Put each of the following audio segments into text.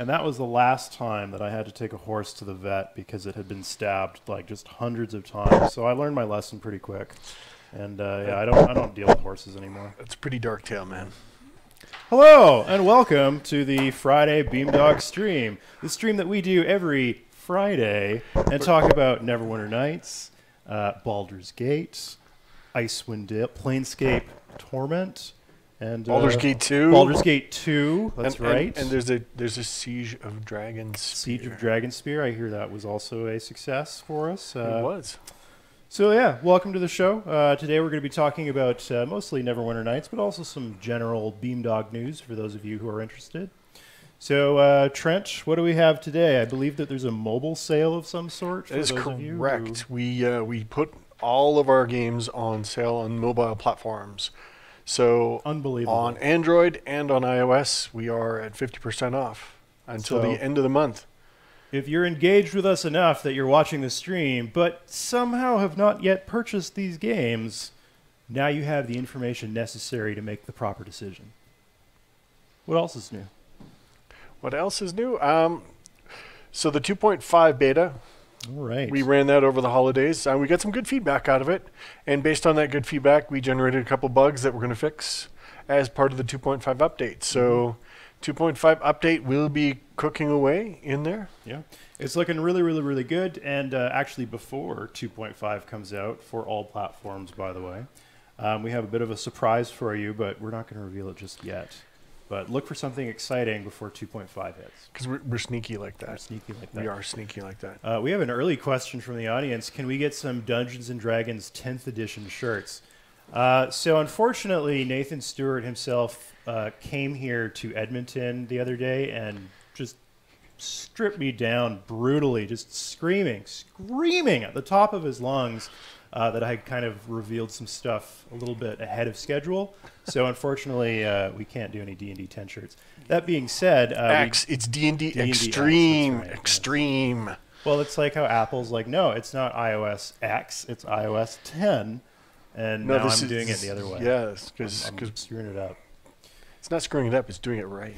And that was the last time that I had to take a horse to the vet because it had been stabbed like just hundreds of times. So I learned my lesson pretty quick. And yeah, I don't deal with horses anymore. That's a pretty dark tale, man. Hello and welcome to the Friday Beamdog stream. The stream that we do every Friday and talk about Neverwinter Nights, Baldur's Gate, Icewind Dale, Planescape Torment, and Baldur's Gate 2. Baldur's Gate 2. That's right. And there's a Siege of Dragonspear. Siege of Dragonspear. I hear that was also a success for us. It was. So yeah, welcome to the show. Today we're going to be talking about mostly Neverwinter Nights, but also some general Beamdog news for those of you who are interested. So Trent, what do we have today? I believe that there's a mobile sale of some sort. That is correct. We put all of our games on sale on mobile platforms. So unbelievable. On Android and on iOS, we are at 50% off until the end of the month. If you're engaged with us enough that you're watching the stream, but somehow have not yet purchased these games, now you have the information necessary to make the proper decision. What else is new? What else is new? So the 2.5 beta. All right. We ran that over the holidays. We got some good feedback out of it. And based on that good feedback, we generated a couple bugs that we're going to fix as part of the 2.5 update. So 2.5 update will be cooking away in there. Yeah. It's looking really, really, really good. And actually before 2.5 comes out for all platforms, by the way, we have a bit of a surprise for you, but we're not going to reveal it just yet. But look for something exciting before 2.5 hits. Because we're sneaky like that. We're sneaky like that. We are sneaky like that. We have an early question from the audience. Can we get some Dungeons & Dragons 10th edition shirts? So unfortunately, Nathan Stewart himself came here to Edmonton the other day and just stripped me down brutally, just screaming at the top of his lungs that I had kind of revealed some stuff a little bit ahead of schedule. So unfortunately, we can't do any D&D 10 shirts. That being said, it's D&D Extreme. Right, Extreme. yes. Well, it's like how Apple's like, no, it's not iOS X, it's iOS 10. And no, now I'm doing it the other way. Yes, I'm screwing it up. It's not screwing it up, it's doing it right.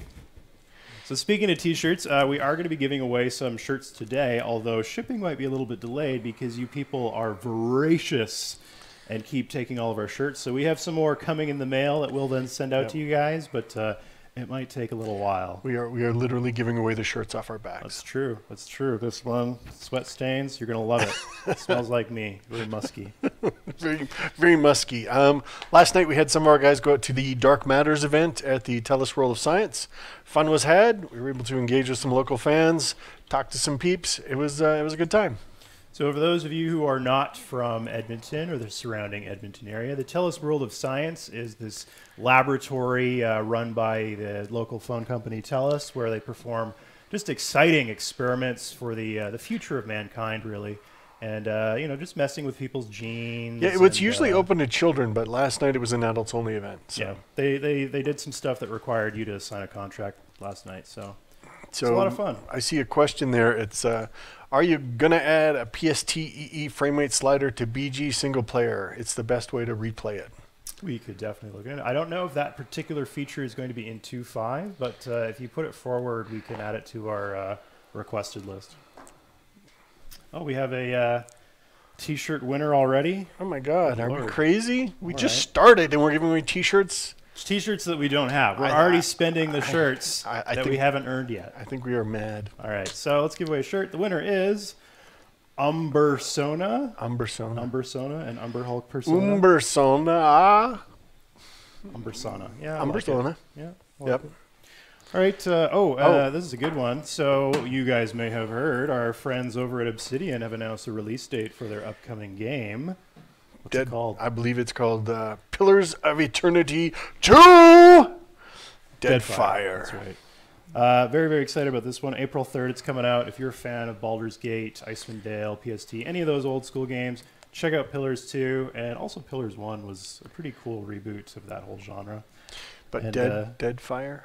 So speaking of t-shirts, we are going to be giving away some shirts today, although shipping might be a little bit delayed because you people are voracious and keep taking all of our shirts. So we have some more coming in the mail that we'll then send out to you guys, but it might take a little while. We are literally giving away the shirts off our backs. That's true. That's true. This one, sweat stains, you're going to love it. It smells like me. Really musky. Very, very musky. Last night we had some of our guys go out to the Dark Matters event at the TELUS World of Science. Fun was had. We were able to engage with some local fans, talk to some peeps. It was a good time. So for those of you who are not from Edmonton or the surrounding Edmonton area, the TELUS World of Science is this laboratory run by the local phone company TELUS, where they perform just exciting experiments for the future of mankind, really. And, you know, just messing with people's genes. Yeah, it's usually open to children, but last night it was an adults-only event. So. Yeah, they did some stuff that required you to sign a contract last night, so it's a lot of fun. I see a question there. It's, are you going to add a PST-EE frame rate slider to BG single player? It's the best way to replay it. We could definitely look at it. I don't know if that particular feature is going to be in 2.5, but if you put it forward, we can add it to our requested list. Oh, we have a t-shirt winner already. Oh my God, are we crazy? We just right. started and we're giving away t-shirts. T-shirts that we don't have. We're already spending the shirts that we haven't earned yet. I think we are mad. All right, so let's give away a shirt. The winner is Umbersona. Umbersona and Umber Hulk Persona. Umbersona. Umbersona. Yeah. Umbersona. Like yeah. Yep. All right. This is a good one. So you guys may have heard our friends over at Obsidian have announced a release date for their upcoming game. What's it called? I believe it's called Pillars of Eternity 2 Deadfire. That's right. Very, very excited about this one. April 3rd, it's coming out. If you're a fan of Baldur's Gate, Icewind Dale, PST, any of those old school games, check out Pillars 2. And also Pillars 1 was a pretty cool reboot of that whole genre. But Deadfire?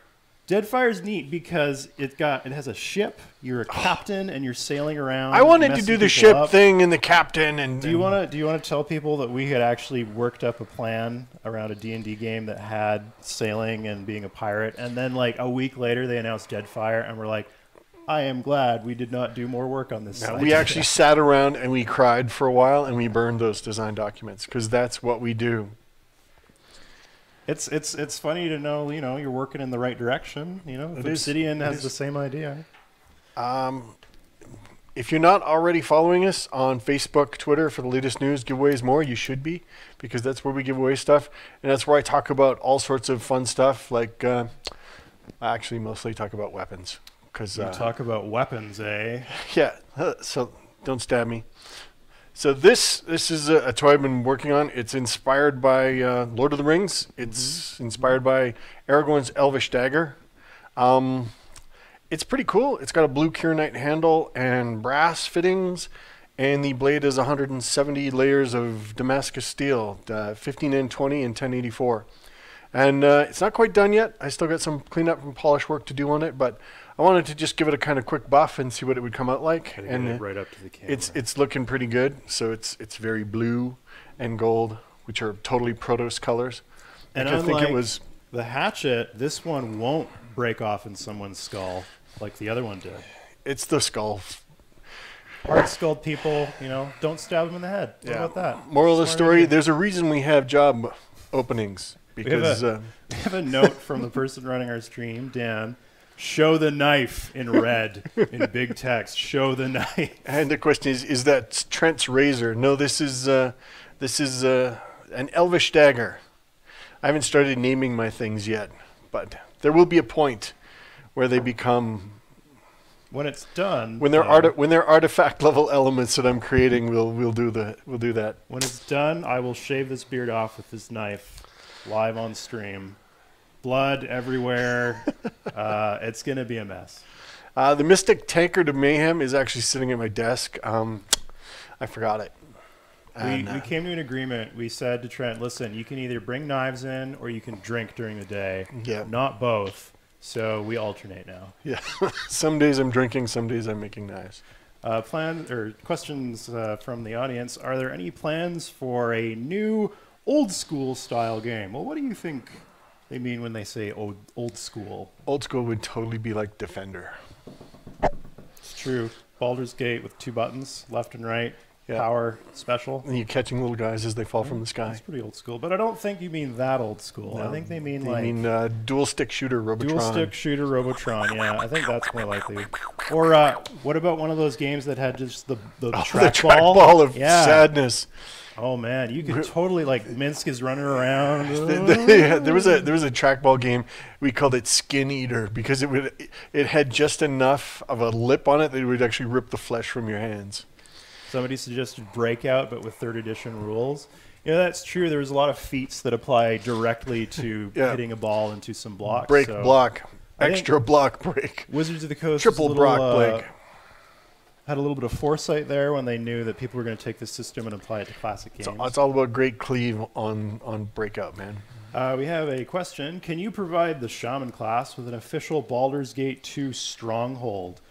Deadfire's neat because it has a ship. You're a captain and you're sailing around. I wanted to do the ship thing and the captain. And do you want to tell people that we had actually worked up a plan around a D&D game that had sailing and being a pirate, and then like a week later they announced Deadfire, and we're like, I am glad we did not do more work on this site. We actually sat around and we cried for a while and we burned those design documents because that's what we do. It's funny to know, you're working in the right direction. If Obsidian has the same idea. If you're not already following us on Facebook, Twitter for the latest news, giveaways, more, you should be, because that's where we give away stuff. And that's where I talk about all sorts of fun stuff, like I actually mostly talk about weapons. You talk about weapons, eh? Yeah, so don't stab me. So this is a toy I've been working on. It's inspired by Lord of the Rings. It's inspired by Aragorn's Elvish Dagger. It's pretty cool. It's got a blue Kieranite handle and brass fittings, and the blade is 170 layers of Damascus steel, 15N20 and 1084. And it's not quite done yet. I still got some cleanup and polish work to do on it, but I wanted to just give it a kind of quick buff and see what it would come out like. And right up to the camera. It's looking pretty good. So it's very blue and gold, which are totally Protoss colors. And I think it was the hatchet. This one won't break off in someone's skull like the other one did. It's the skull. Hard-skulled people, don't stab them in the head. What about that? Moral of the story: there's a reason we have job openings. Because we have a note from the person running our stream, Dan. Show the knife in red, in big text. Show the knife. And the question is that Trent's razor? No, this is an Elvish dagger. I haven't started naming my things yet, but there will be a point where they become. When it's done. When they're artifact level elements that I'm creating, we'll do that. When it's done, I will shave this beard off with this knife, live on stream. Blood everywhere. It's going to be a mess. The Mystic Tankard of Mayhem is actually sitting at my desk. I forgot it. We came to an agreement. We said to Trent, listen, you can either bring knives in or you can drink during the day. Yeah. Not both. So we alternate now. Yeah. Some days I'm drinking, some days I'm making knives. Questions from the audience. Are there any plans for a new old school style game? Well, what do you think they mean when they say old school? Old school would totally be like Defender. It's true. Baldur's Gate with 2 buttons, left and right, power, special. And you're catching little guys as they fall from the sky. That's pretty old school. But I don't think you mean that old school. No, I think they mean dual stick shooter Robotron. Dual stick shooter Robotron, yeah. I think that's more likely. Or what about one of those games that had just the trackball of sadness? Oh man, you could totally Minsk is running around. There was a trackball game. We called it Skin Eater because it had just enough of a lip on it that it would actually rip the flesh from your hands. Somebody suggested Breakout, but with 3rd edition rules. That's true. There's a lot of feats that apply directly to hitting a ball into some blocks. Block, extra block break. Wizards of the Coast triple block break. Had a little bit of foresight there when they knew that people were going to take this system and apply it to classic games. So it's all about great cleave on Breakout, man. We have a question. Can you provide the Shaman class with an official Baldur's Gate 2 stronghold?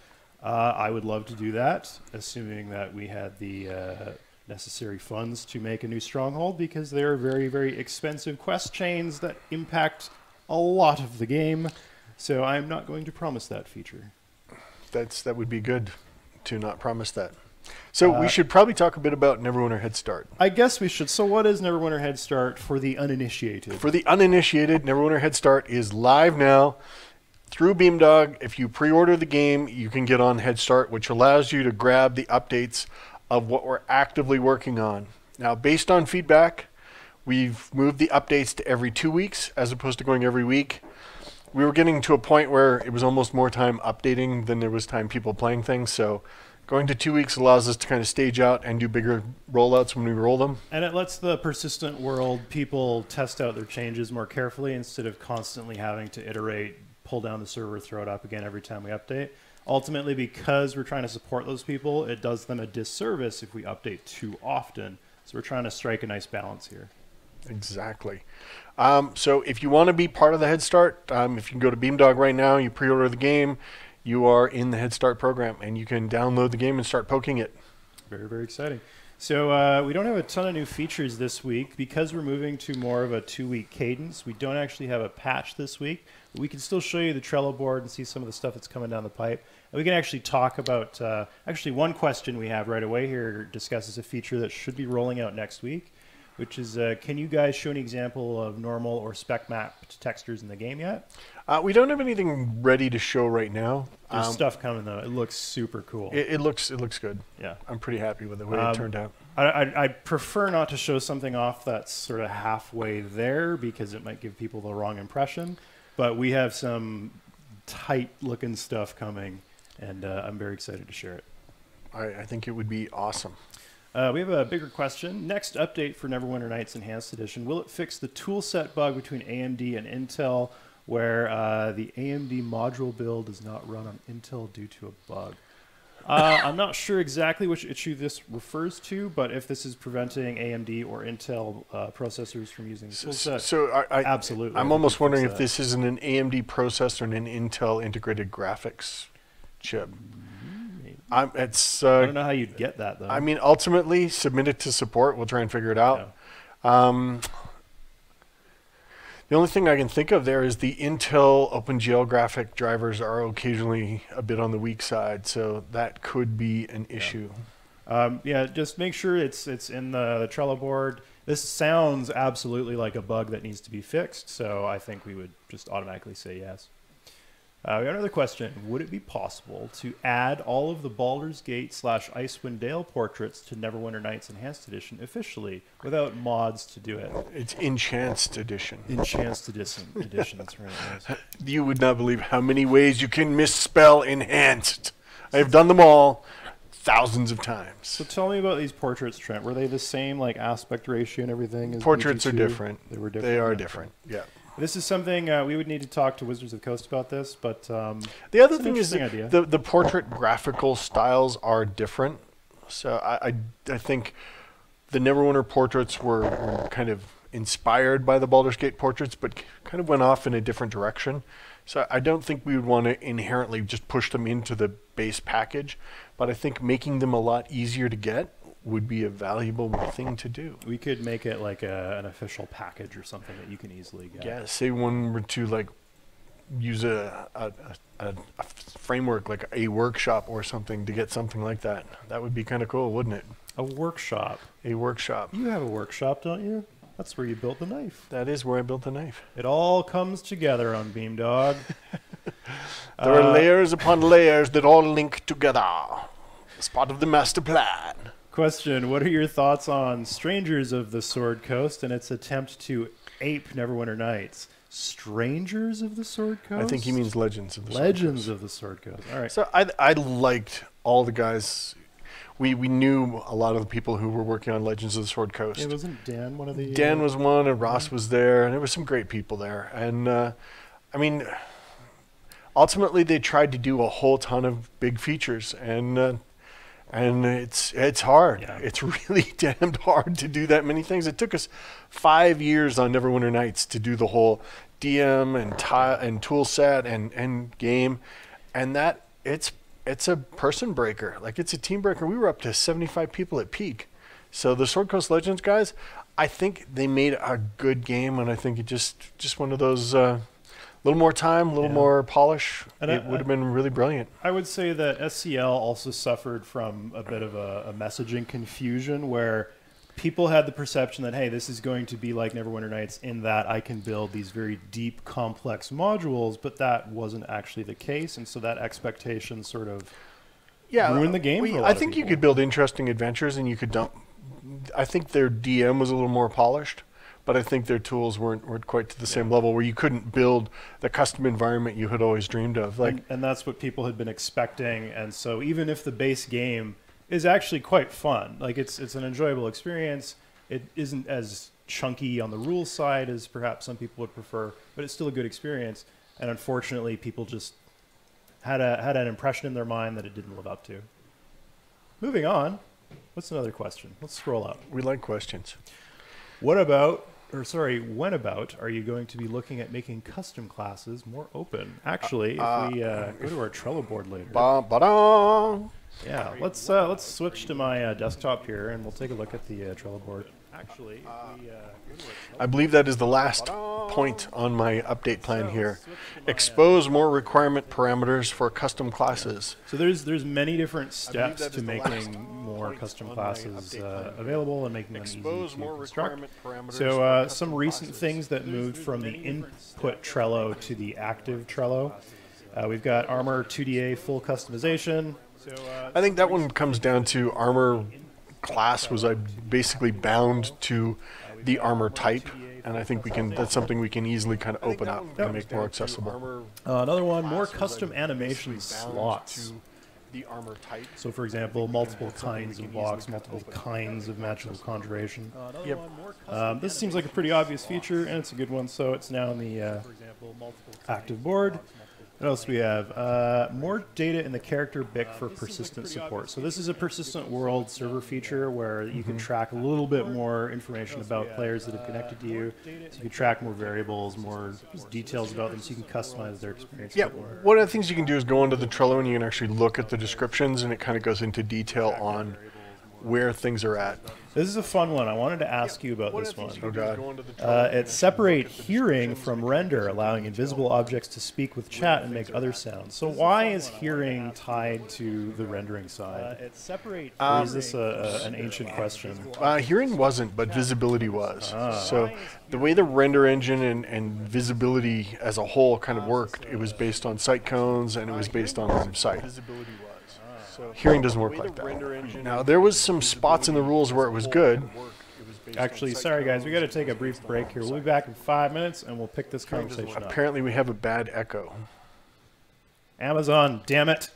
I would love to do that, assuming that we had the necessary funds to make a new stronghold, because they are very, very expensive quest chains that impact a lot of the game. So I'm not going to promise that feature. That would be good to not promise that. So we should probably talk a bit about Neverwinter Headstart. I guess we should. So what is Neverwinter Headstart for the uninitiated? For the uninitiated, Neverwinter Headstart is live now through Beamdog. If you pre-order the game, you can get on Headstart, which allows you to grab the updates of what we're actively working on. Now, based on feedback, we've moved the updates to every 2 weeks as opposed to going every week. We were getting to a point where it was almost more time updating than there was time people playing things. So going to 2 weeks allows us to kind of stage out and do bigger rollouts when we roll them. And it lets the persistent world people test out their changes more carefully instead of constantly having to iterate, pull down the server, throw it up again every time we update. Ultimately, because we're trying to support those people, it does them a disservice if we update too often. So we're trying to strike a nice balance here. Exactly. So if you want to be part of the Headstart, if you can go to Beamdog right now, you pre-order the game, you are in the Headstart program, and you can download the game and start poking it. Very, very exciting. So we don't have a ton of new features this week because we're moving to more of a 2-week cadence. We don't actually have a patch this week. We can still show you the Trello board and see some of the stuff that's coming down the pipe. And we can actually talk about, actually one question we have right away here discusses a feature that should be rolling out next week, which is, can you guys show an example of normal or spec mapped textures in the game yet? We don't have anything ready to show right now. There's stuff coming though. It looks super cool. It looks good. Yeah, I'm pretty happy with the way it turned out. I'd prefer not to show something off that's sort of halfway there because it might give people the wrong impression. But we have some tight-looking stuff coming, and I'm very excited to share it. I think it would be awesome. We have a bigger question. Next update for Neverwinter Nights Enhanced Edition. Will it fix the toolset bug between AMD and Intel where the AMD module build does not run on Intel due to a bug? I'm not sure exactly which issue this refers to, but if this is preventing AMD or Intel processors from using the toolset, absolutely. I'm almost wondering if this isn't an AMD processor and an Intel integrated graphics chip. I don't know how you'd get that, though. I mean, ultimately, submit it to support. We'll try and figure it out. Yeah. The only thing I can think of there is the Intel OpenGL graphic drivers are occasionally a bit on the weak side, so that could be an issue. Yeah, just make sure it's in the Trello board. This sounds absolutely like a bug that needs to be fixed, so I think we would just automatically say yes. We have another question. Would it be possible to add all of the Baldur's Gate / Icewind Dale portraits to Neverwinter Nights Enhanced Edition officially without mods to do it? It's Enhanced Edition. Enhanced Edition, that's right. Yes. You would not believe how many ways you can misspell enhanced. I've done them all thousands of times. So tell me about these portraits, Trent. Were they the same, like aspect ratio and everything? As portraits are different. They were different. They are different, yeah. This is something we would need to talk to Wizards of the Coast about this, but the other thing is the portrait graphical styles are different. So I think the Neverwinter portraits were kind of inspired by the Baldur's Gate portraits, but kind of went off in a different direction. So I don't think we would want to inherently just push them into the base package, but I think making them a lot easier to get would be a valuable thing to do. We could make it like an official package or something that you can easily get. Yeah, say one were to like use a framework like a workshop or something to get something like that. That would be kind of cool, wouldn't it? A workshop. A workshop. You have a workshop, don't you? That's where you built the knife. That is where I built the knife. It all comes together on Beamdog. There are layers upon layers that all link together. It's part of the master plan. Question, what are your thoughts on Strangers of the Sword Coast and its attempt to ape Neverwinter Nights? Strangers of the Sword Coast? I think he means Legends of the Sword Coast. Legends of the Sword Coast. All right. So I liked all the guys. We knew a lot of the people who were working on Legends of the Sword Coast. Yeah, wasn't Dan one of the... Dan was one, and Ross was there, and there were some great people there. And, I mean, ultimately they tried to do a whole ton of big features, and it's hard. Yeah. It's really damned hard to do that many things. It took us 5 years on Neverwinter Nights to do the whole DM and tool set and game, and that it's a person breaker. Like, it's a team breaker. We were up to 75 people at peak. So the Sword Coast Legends guys, I think they made a good game, and I think it just one of those little more time, a little more polish. And it would have been really brilliant. I would say that SCL also suffered from a bit of a messaging confusion where people had the perception that, hey, this is going to be like Neverwinter Nights in that I can build these very deep, complex modules, but that wasn't actually the case, and so that expectation sort of ruined the game for a lot I of think people. You could build interesting adventures, and you could dump... I think their DM was a little more polished, but I think their tools weren't quite to the same level where you couldn't build the custom environment you had always dreamed of. Like, and that's what people had been expecting, and so even if the base game is actually quite fun, like it's an enjoyable experience, it isn't as chunky on the rules side as perhaps some people would prefer, but it's still a good experience, and unfortunately people just had an impression in their mind that it didn't live up to. Moving on, what's another question? Let's scroll up. We like questions. When about are you going to be looking at making custom classes more open? Actually, if we go to our Trello board later. Yeah, let's switch to my desktop here, and we'll take a look at the Trello board. Actually, if we I believe that is the last point on my update plan here. Expose more requirement parameters for custom classes. So there's many different steps to making more custom classes available and making them easy to construct. So some recent things that moved from the input Trello to the active Trello. We've got armor 2DA full customization. I think that one comes down to armor class was basically bound to the armor type, and I think that's something we can easily kind of open up and make more accessible. Another one, more custom animation slots. So for example, multiple kinds of blocks, multiple kinds of magical conjuration. Yep. This seems like a pretty obvious feature, and it's a good one, so it's now in the active board. What else do we have? More data in the character BIC for persistent support. So this is a persistent world server feature where you can track a little bit more information about players that have connected to you. So you can track more variables, more details about them, so you can customize their experience. Yeah, one of the things you can do is go into the Trello and you can actually look at the descriptions, and it kind of goes into detail on where things are at. This is a fun one. I wanted to ask you about this one. Oh, God. It separates hearing from render, allowing invisible objects to speak with chat and make other sounds. So why is hearing tied to the rendering side? Or is this an ancient question? Hearing wasn't, but visibility was. So the way the render engine and visibility as a whole kind of worked, it was based on sight cones and it was based on sight. Hearing doesn't work like that. Now, there was some spots in the rules where it was good. Actually, sorry guys, we got to take a brief break here. We'll be back in 5 minutes and we'll pick this conversation up. Apparently, we have a bad echo. Amazon, damn it.